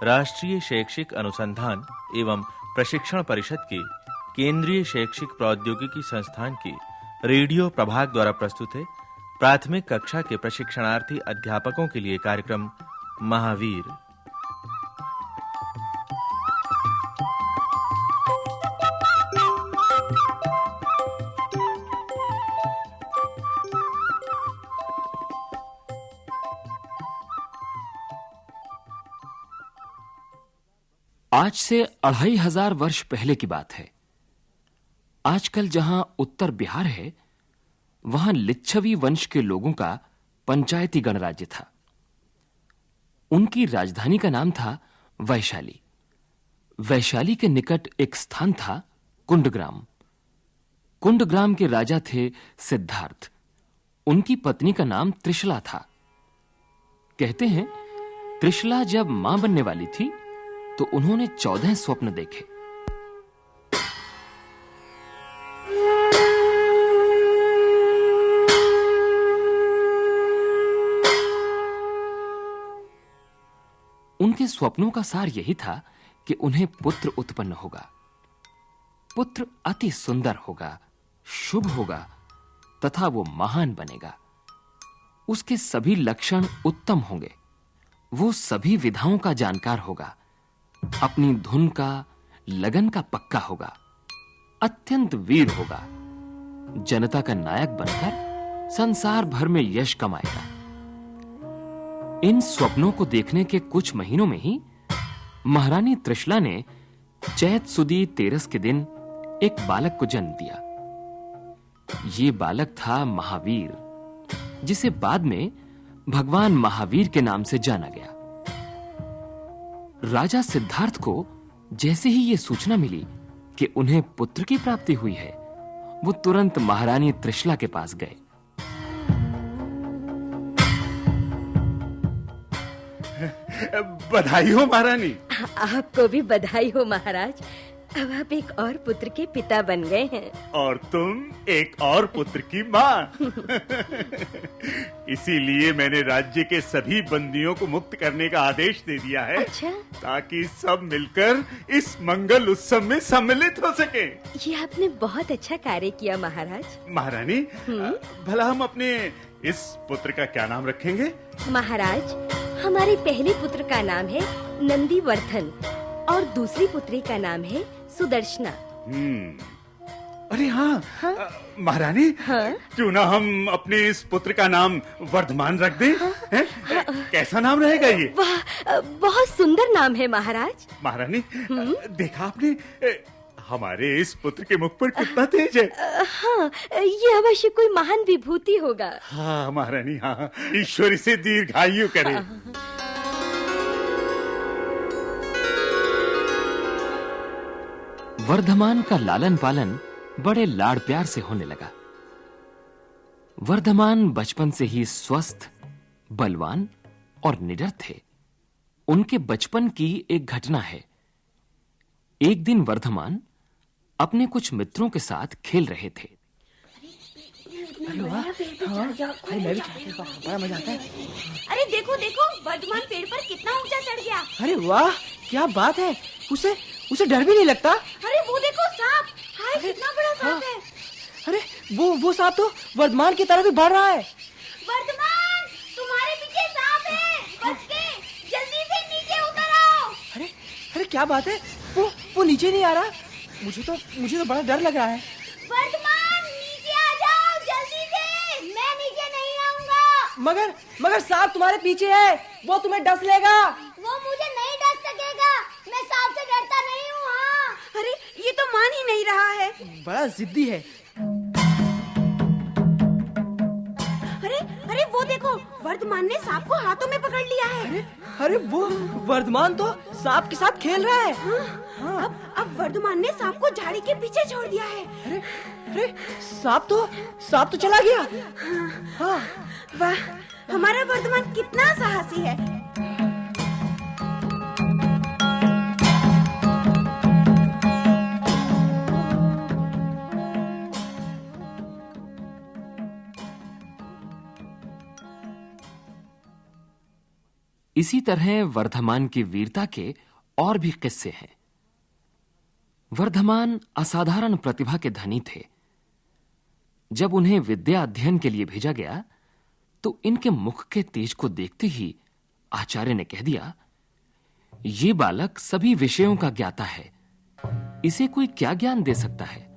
राष्ट्रीय शैक्षिक अनुसंधान एवं प्रशिक्षण परिषद के केंद्रीय शैक्षिक प्रौद्योगिकी संस्थान के रेडियो प्रभाग द्वारा प्रस्तुत है प्राथमिक कक्षा के प्रशिक्षणार्थी अध्यापकों के लिए कार्यक्रम महावीर। आज से 2500 वर्ष पहले की बात है। आजकल जहां उत्तर बिहार है, वहां लिच्छवी वंश के लोगों का पंचायती गणराज्य था। उनकी राजधानी का नाम था वैशाली। वैशाली के निकट एक स्थान था कुंडग्राम। कुंडग्राम के राजा थे सिद्धार्थ। उनकी पत्नी का नाम त्रिशला था। कहते हैं त्रिशला जब मां बनने वाली थी तो उन्होंने 14 स्वप्न देखे। उनके स्वप्नों का सार यही था कि उन्हें पुत्र उत्पन्न होगा। पुत्र अति सुंदर होगा, शुभ होगा तथा वो महान बनेगा। उसके सभी लक्षण उत्तम होंगे। वो सभी विधाओं का जानकार होगा, अपनी धुन का, लगन का पक्का होगा, अत्यंत वीर होगा, जनता का नायक बनकर संसार भर में यश कमाएगा। इन स्वप्नों को देखने के कुछ महीनों में ही महारानी त्रिशला ने चैत सुदी तेरस के दिन एक बालक को जन्म दिया। ये बालक था महावीर, जिसे बाद में भगवान महावीर के नाम से जाना गया। राजा सिद्धार्थ को जैसे ही यह सूचना मिली कि उन्हें पुत्र की प्राप्ति हुई है, वो तुरंत महारानी त्रिशला के पास गए। बधाई हो महारानी। आपको भी बधाई हो महाराज। अब आप एक और पुत्र के पिता बन गए हैं। और तुम एक और पुत्र की माँ। इसीलिए मैंने राज्य के सभी बंदियों को मुक्त करने का आदेश दे दिया है। अच्छा? ताकि सब मिलकर इस मंगल उत्सव में सम्मिलित हो सके। ये आपने बहुत अच्छा कार्य किया महाराज। महारानी, भला हम अपने इस पुत्र का क्या नाम रखेंगे? महाराज, हमारे पहले पुत्र का नाम है नंदीवर्धन और दूसरी पुत्री का नाम है सुदर्शना। अरे हाँ, महारानी, क्यों ना हम अपने इस पुत्र का नाम वर्धमान रख दें? कैसा नाम रहेगा ये? वाह, बहुत सुंदर नाम है महाराज। महारानी, देखा आपने हमारे इस पुत्र के मुख पर कितना तेज है। हाँ, ये अवश्य कोई महान विभूति होगा। हाँ महारानी, हाँ, ईश्वर इसे दीर्घायु करे। वर्धमान का लालन पालन बड़े लाड़ प्यार से होने लगा। वर्धमान बचपन से ही स्वस्थ, बलवान और निडर थे। उनके बचपन की एक घटना है। एक दिन वर्धमान अपने कुछ मित्रों के साथ खेल रहे थे। अरे वाह, मैं भी चाहता हूँ, बड़ा मजा आता है। अरे देखो देखो, वर्धमान पेड़ पर कितना ऊंचा चढ़ गया। अरे वाह, क्या बात है। उसे डर भी नहीं लगता। अरे वो देखो, सांप। हाय, कितना बड़ा सांप है। अरे वो सांप तो वर्धमान की तरफ ही बढ़ रहा है। वर्धमान, तुम्हारे पीछे सांप है, बच के जल्दी से नीचे उतर आओ। अरे क्या बात है, वो नीचे नहीं आ रहा। मुझे तो बड़ा डर लग रहा है। वर्धमान, नीचे आ जाओ जल्दी से। मैं नीचे नहीं आऊंगा। मगर सांप तुम्हारे पीछे है, वो तुम्हें डस लेगा। वो मुझे नहीं डस सकेगा, मैं सांप से डरता नहीं हूँ। हाँ। अरे ये तो मान ही नहीं रहा है। बड़ा जिद्दी है। अरे वो देखो, वर्धमान ने सांप को हाथों में पकड़ लिया है। अरे वो वर्धमान तो सांप के साथ खेल रहा है। हाँ। अब वर्धमान ने सांप को झाड़ी के पीछे छोड़ दिया है। अरे सांप तो चला गया। हाँ। वाह, हमारा वर्धमान कितना साहसी है। इसी तरह वर्धमान की वीरता के और भी किस्से हैं। वर्धमान असाधारण प्रतिभा के धनी थे। जब उन्हें विद्या अध्ययन के लिए भेजा गया तो इनके मुख के तेज को देखते ही आचार्य ने कह दिया, ये बालक सभी विषयों का ज्ञाता है, इसे कोई क्या ज्ञान दे सकता है।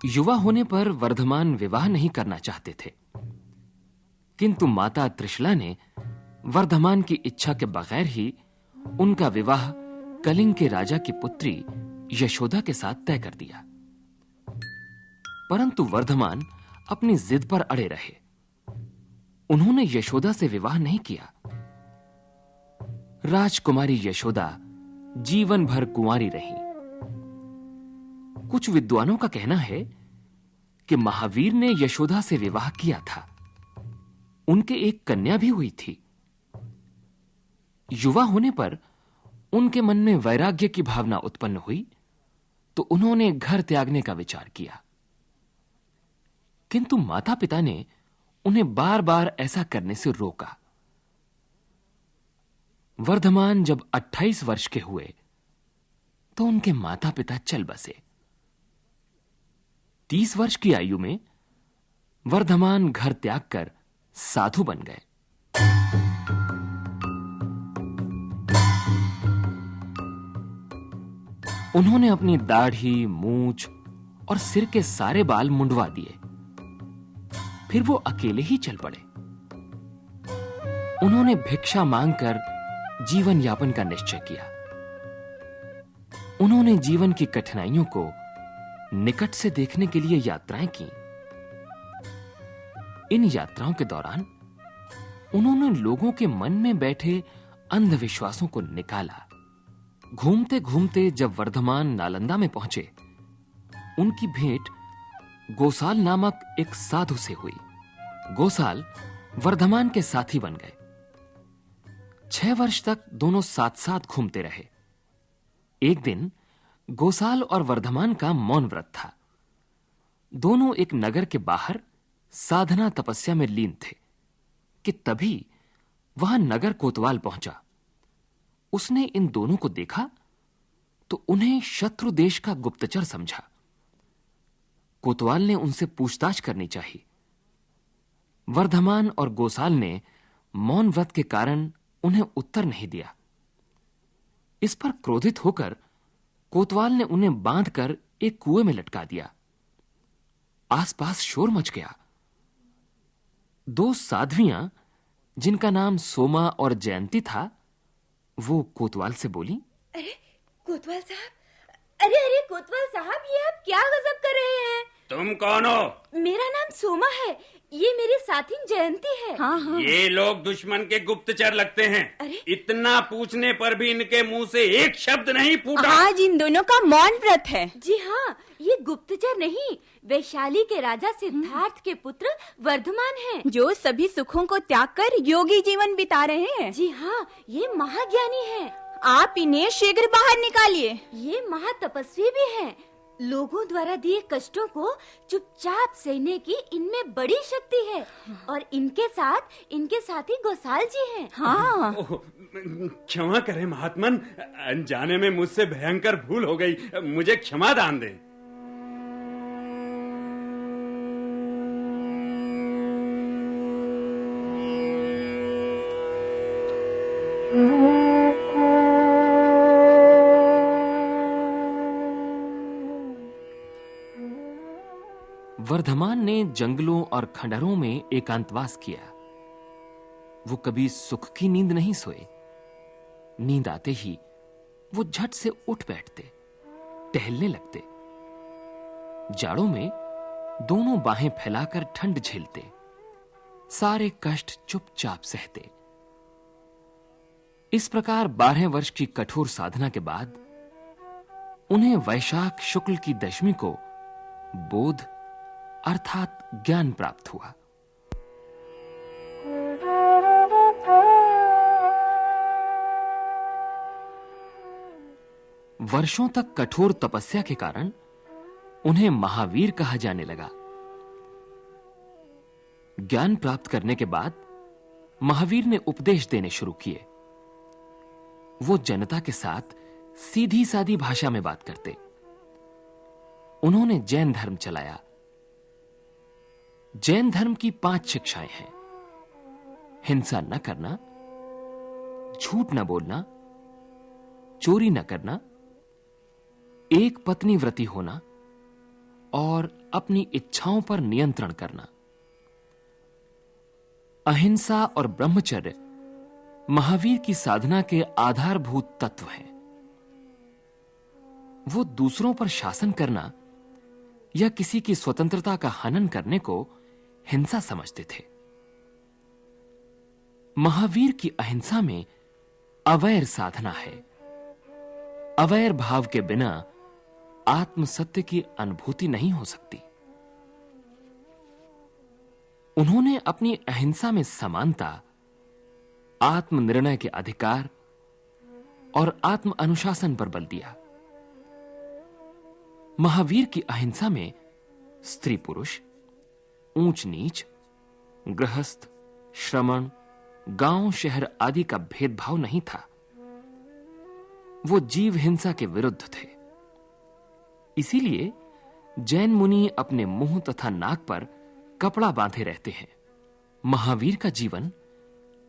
युवा होने पर वर्धमान विवाह नहीं करना चाहते थे, किंतु माता त्रिशला ने वर्धमान की इच्छा के बगैर ही उनका विवाह कलिंग के राजा की पुत्री यशोदा के साथ तय कर दिया। परंतु वर्धमान अपनी जिद पर अड़े रहे। उन्होंने यशोदा से विवाह नहीं किया। राजकुमारी यशोदा जीवन भर कुंवारी रही। कुछ विद्वानों का कहना है कि महावीर ने यशोदा से विवाह किया था। उनके एक कन्या भी हुई थी। युवा होने पर उनके मन में वैराग्य की भावना उत्पन्न हुई तो उन्होंने घर त्यागने का विचार किया, किंतु माता-पिता ने उन्हें बार-बार ऐसा करने से रोका। वर्धमान जब 28 वर्ष के हुए तो उनके माता-पिता चल बसे। 30 वर्ष की आयु में वर्धमान घर त्याग कर साधु बन गए। उन्होंने अपनी दाढ़ी, मूंछ और सिर के सारे बाल मुंडवा दिए। फिर वो अकेले ही चल पड़े। उन्होंने भिक्षा मांगकर जीवन यापन का निश्चय किया। उन्होंने जीवन की कठिनाइयों को निकट से देखने के लिए यात्राएं की। इन यात्राओं के दौरान उन्होंने लोगों के मन में बैठे अंधविश्वासों को निकाला। घूमते घूमते जब वर्धमान नालंदा में पहुंचे, उनकी भेंट गोसाल नामक एक साधु से हुई। गोसाल वर्धमान के साथी बन गए। 6 वर्ष तक दोनों साथ साथ घूमते रहे। एक दिन गोसाल और वर्धमान का मौन व्रत था। दोनों एक नगर के बाहर साधना तपस्या में लीन थे कि तभी वहां नगर कोतवाल पहुंचा। उसने इन दोनों को देखा तो उन्हें शत्रु देश का गुप्तचर समझा। कोतवाल ने उनसे पूछताछ करनी चाहिए। वर्धमान और गोसाल ने मौन व्रत के कारण उन्हें उत्तर नहीं दिया। इस पर क्रोधित होकर कोतवाल ने उन्हें बांधकर एक कुएं में लटका दिया। आसपास शोर मच गया। 2 साध्वियां, जिनका नाम सोमा और जयंती था, वो कोतवाल से बोली, अरे कोतवाल साहब, अरे कोतवाल साहब, ये आप क्या गजब कर रहे हैं? तुम कौन हो? मेरा नाम सोमा है, ये मेरी साथी जयंती है। हाँ। ये लोग दुश्मन के गुप्तचर लगते हैं। अरे? इतना पूछने पर भी इनके मुंह से एक शब्द नहीं फूटा। आज इन दोनों का मौन व्रत है। जी हाँ, ये गुप्तचर नहीं, वैशाली के राजा सिद्धार्थ के पुत्र वर्धमान हैं, जो सभी सुखों को त्याग कर योगी जीवन बिता रहे हैं। जी हाँ, ये महाज्ञानी हैं। आप इन्हें शीघ्र बाहर निकालिए। ये महातपस्वी भी हैं। लोगों द्वारा दिए कष्टों को चुपचाप सहने की इनमें बड़ी शक्ति है। और इनके साथी गोसाल जी हैं। हाँ। क्षमा करें महात्मन, अनजाने में मुझसे भयंकर भूल हो गई। मुझे क्षमा दान दें। वर्धमान ने जंगलों और खंडहरों में एकांतवास किया। वो कभी सुख की नींद नहीं सोए। नींद आते ही वो झट से उठ बैठते, टहलने लगते। जाड़ों में दोनों बाहें फैलाकर ठंड झेलते, सारे कष्ट चुपचाप सहते। इस प्रकार 12 वर्ष की कठोर साधना के बाद उन्हें वैशाख शुक्ल की दशमी को बोध अर्थात ज्ञान प्राप्त हुआ। वर्षों तक कठोर तपस्या के कारण उन्हें महावीर कहा जाने लगा। ज्ञान प्राप्त करने के बाद महावीर ने उपदेश देने शुरू किए। वो जनता के साथ सीधी सादी भाषा में बात करते। उन्होंने जैन धर्म चलाया। जैन धर्म की 5 शिक्षाएं हैं: हिंसा न करना, झूठ न बोलना, चोरी न करना, एक पत्नी व्रती होना और अपनी इच्छाओं पर नियंत्रण करना। अहिंसा और ब्रह्मचर्य महावीर की साधना के आधारभूत तत्व हैं। वो दूसरों पर शासन करना या किसी की स्वतंत्रता का हनन करने को हिंसा समझते थे। महावीर की अहिंसा में अवैर साधना है। अवैर भाव के बिना आत्म सत्य की अनुभूति नहीं हो सकती। उन्होंने अपनी अहिंसा में समानता, आत्मनिर्णय के अधिकार और आत्म अनुशासन पर बल दिया। महावीर की अहिंसा में स्त्री पुरुष, ऊंच नीच, गृहस्थ, श्रमण, गांव शहर आदि का भेदभाव नहीं था। वो जीव हिंसा के विरुद्ध थे। इसीलिए जैन मुनि अपने मुंह तथा नाक पर कपड़ा बांधे रहते हैं। महावीर का जीवन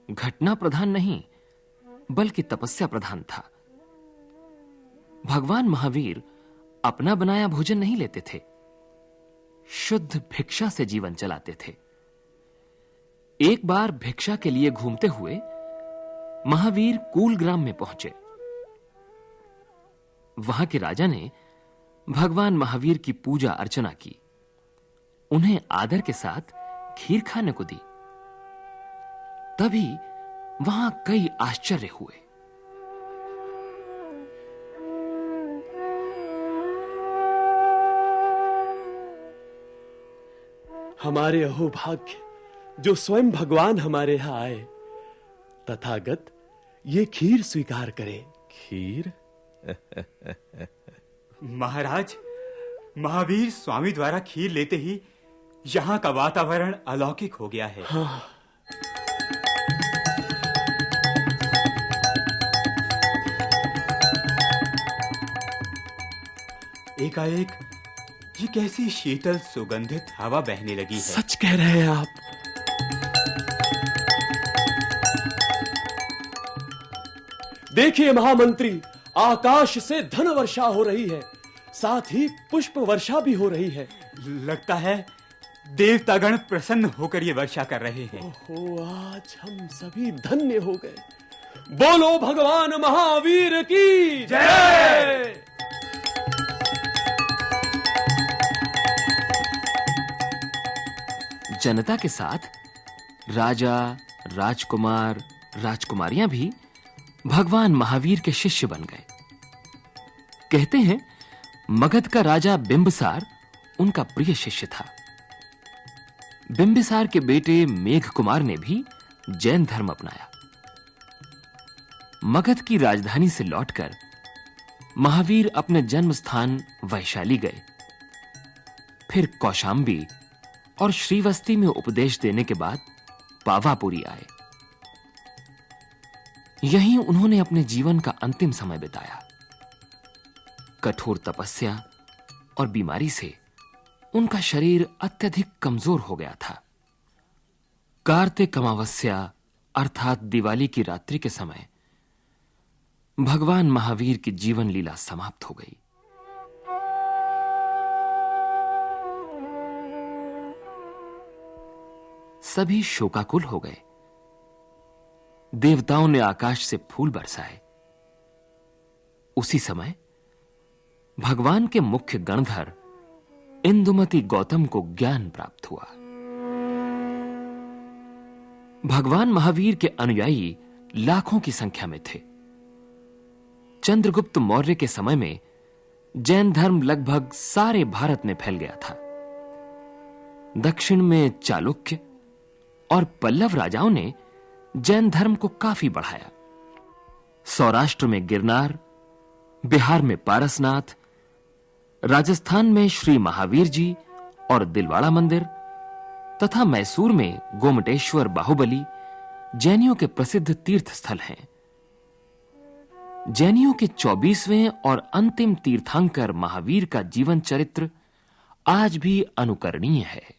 घटना प्रधान नहीं बल्कि तपस्या प्रधान था। भगवान महावीर अपना बनाया भोजन नहीं लेते थे, शुद्ध भिक्षा से जीवन चलाते थे। एक बार भिक्षा के लिए घूमते हुए महावीर कूलग्राम में पहुंचे। वहां के राजा ने भगवान महावीर की पूजा अर्चना की। उन्हें आदर के साथ खीर खाने को दी। तभी वहां कई आश्चर्य हुए। हमारे अहोभाग्य जो स्वयं भगवान हमारे यहां आए। तथागत ये खीर स्वीकार करें। खीर? महाराज, महावीर स्वामी द्वारा खीर लेते ही यहाँ का वातावरण अलौकिक हो गया है। हाँ। एकाएक ये कैसी शीतल सुगंधित हवा बहने लगी है। सच कह रहे हैं आप। देखिए महामंत्री, आकाश से धन वर्षा हो रही है, साथ ही पुष्प वर्षा भी हो रही है। लगता है देवतागण प्रसन्न होकर ये वर्षा कर रहे हैं। ओहो, आज हम सभी धन्य हो गए। बोलो भगवान महावीर की जय। जनता के साथ राजा, राजकुमार, राजकुमारियां भी भगवान महावीर के शिष्य बन गए। कहते हैं मगध का राजा बिंबिसार उनका प्रिय शिष्य था। बिंबिसार के बेटे मेघ कुमार ने भी जैन धर्म अपनाया। मगध की राजधानी से लौटकर महावीर अपने जन्म स्थान वैशाली गए। फिर कौशांबी और श्रीवस्ती में उपदेश देने के बाद पावापुरी आए। यहीं उन्होंने अपने जीवन का अंतिम समय बिताया। कठोर तपस्या और बीमारी से उनका शरीर अत्यधिक कमजोर हो गया था। कार्तिक अमावस्या अर्थात दिवाली की रात्रि के समय भगवान महावीर की जीवन लीला समाप्त हो गई। सभी शोकाकुल हो गए। देवताओं ने आकाश से फूल बरसाए। उसी समय भगवान के मुख्य गणधर इंदुमती गौतम को ज्ञान प्राप्त हुआ। भगवान महावीर के अनुयायी लाखों की संख्या में थे। चंद्रगुप्त मौर्य के समय में जैन धर्म लगभग सारे भारत में फैल गया था। दक्षिण में चालुक्य और पल्लव राजाओं ने जैन धर्म को काफी बढ़ाया। सौराष्ट्र में गिरनार, बिहार में पारसनाथ, राजस्थान में श्री महावीर जी और दिलवाड़ा मंदिर तथा मैसूर में गोमटेश्वर बाहुबली जैनियों के प्रसिद्ध तीर्थ स्थल हैं। जैनियों के 24वें और अंतिम तीर्थंकर महावीर का जीवन चरित्र आज भी अनुकरणीय है।